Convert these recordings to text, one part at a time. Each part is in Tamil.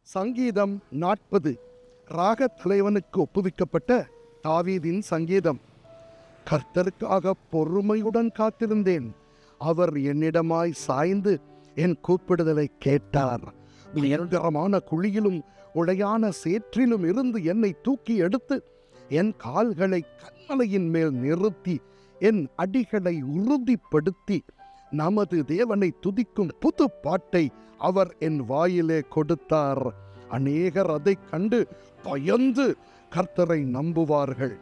சங்கீதம் 40 ராகத் தலைவனுக்கு ஒப்புவிக்கப்பட்ட தாவீதின் சங்கீதம். கர்த்தருக்காக பொறுமையுடன் காத்திருந்தேன். அவர் என்னிடமாய் சாய்ந்து என் கூப்பிடுதலை கேட்டார். பயங்கரமான குழியிலும் உடையான சேற்றிலும் இருந்து என்னை தூக்கி எடுத்து என் கால்களை கன்மலையின் மேல் நிறுத்தி என் அடிகளை உறுதிப்படுத்தி நமது தேவனை துதிக்கும் புது பாட்டை அவர் என் வாயிலே கொடுத்தார். அநேகர் அதை கண்டு பயந்து கர்த்தரை நம்புவார்கள்.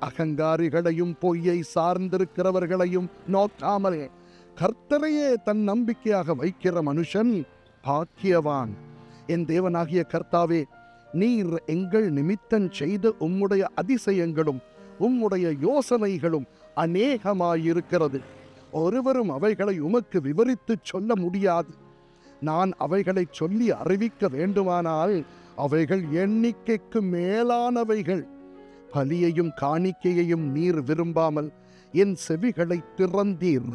அகங்காரிகளையும் பொய்யை சார்ந்திருக்கிறவர்களையும் நோக்காமல் கர்த்தரையே தன் நம்பிக்கையாக வைக்கிற மனுஷன் பாக்கியவான். என் தேவனாகிய கர்த்தாவே, நீர் எங்கள் நிமித்தம் செய்த உம்முடைய அதிசயங்களும் உம்முடைய யோசனைகளும் அநேகமாயிருக்கிறது. ஒருவரும் அவைகளை உமக்கு விவரித்து சொல்ல முடியாது. நான் அவைகளை சொல்லி அறிவிக்க வேண்டுமானால் அவைகள் எண்ணிக்கைக்கு மேலானவைகள். பலியையும் காணிக்கையையும் நீர் விரும்பாமல் என் செவிகளை திறந்தீர்.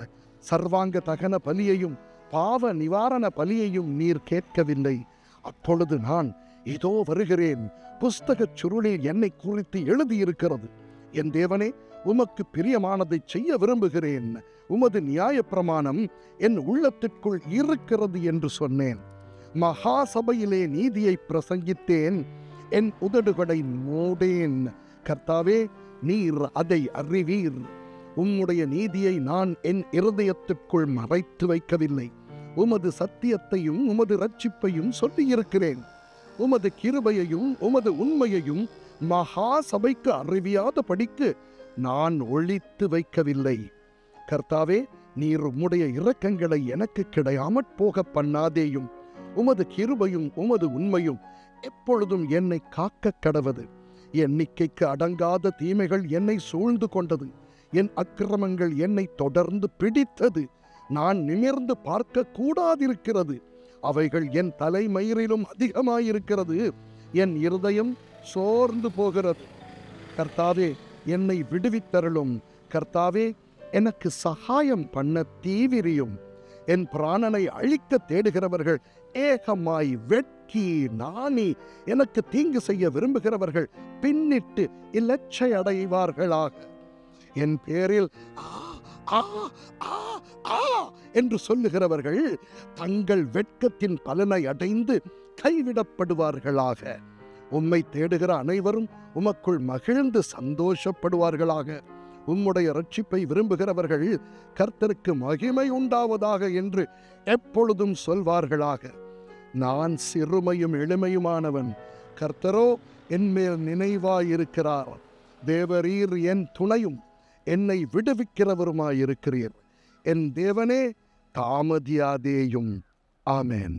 சர்வாங்க தகன பலியையும் பாவ நிவாரண பலியையும் நீர் கேட்கவில்லை. அப்பொழுது நான், இதோ வருகிறேன், புஸ்தகச் சுருளில் என்னை குறித்து எழுதியிருக்கிறது. என் தேவனே, உமக்கு பிரியமானதை செய்ய விரும்புகிறேன். உமது நியாயப்பிரமாணம் என் உள்ளத்திற்குள் இருக்கிறது என்று சொன்னேன். மகா சபையிலே நீதியை பிரசங்கித்தேன். என் உதடுகளை மூடேன். கர்த்தாவே, நீர் அதை அறிவீர். உம்முடைய நீதியை நான் என் இருதயத்திற்குள் மறைத்து வைக்கவில்லை. உமது சத்தியத்தையும் உமது இரட்சிப்பையும் சொல்லியிருக்கிறேன். உமது கிருபையையும் உமது உண்மையையும் மகா சபைக்கு அறிவியாத படிக்கு நான் ஒளித்து வைக்கவில்லை. கர்த்தாவே, நீர் உம்முடைய இரக்கங்களை எனக்கு கிடையாமற் போக பண்ணாதேயும். உமது கிருபையும் உமது உண்மையும் எப்பொழுதும் என்னை காக்க கடவது. எண்ணிக்கைக்கு அடங்காத தீமைகள் என்னை சூழ்ந்து கொண்டது. என் அக்கிரமங்கள் என்னை தொடர்ந்து பிடித்தது. நான் நிமிர்ந்து பார்க்க கூடாதிருக்கிறது. அவைகள் என் தலைமயிரிலும் அதிகமாயிருக்கிறது. என் இருதயம் சோர்ந்து போகிறது. கர்த்தாவே, என்னை விடுவித்தருளும். கர்த்தாவே, எனக்கு சகாயம் பண்ண தீவிரியும். என் பிராணனை அழிக்க தேடுகிறவர்கள் ஏகமாய் வெட்கி நாணி எனக்கு தீங்கு செய்ய விரும்புகிறவர்கள் பின்னிட்டு இலச்சை அடைவார்களாக. என் பேரில் ஆ ஆ ஆ என்று சொல்லுகிறவர்கள் தங்கள் வெட்கத்தின் பலனை அடைந்து கைவிடப்படுவார்களாக. உம்மை தேடுகிற அனைவரும் உமக்குள் மகிழ்ந்து சந்தோஷப்படுவார்களாக. உம்முடைய இரட்சிப்பை விரும்புகிறவர்கள் கர்த்தருக்கு மகிமை உண்டாவதாக என்று எப்பொழுதும் சொல்வார்களாக. நான் சிறுமையும் எளிமையுமானவன். கர்த்தரோ என்மேல் நினைவாயிருக்கிறார். தேவரீர் என் துணையும் என்னை விடுவிக்கிறவருமாயிருக்கிறீர். என் தேவனே, தாமதியாதேயும். ஆமென்.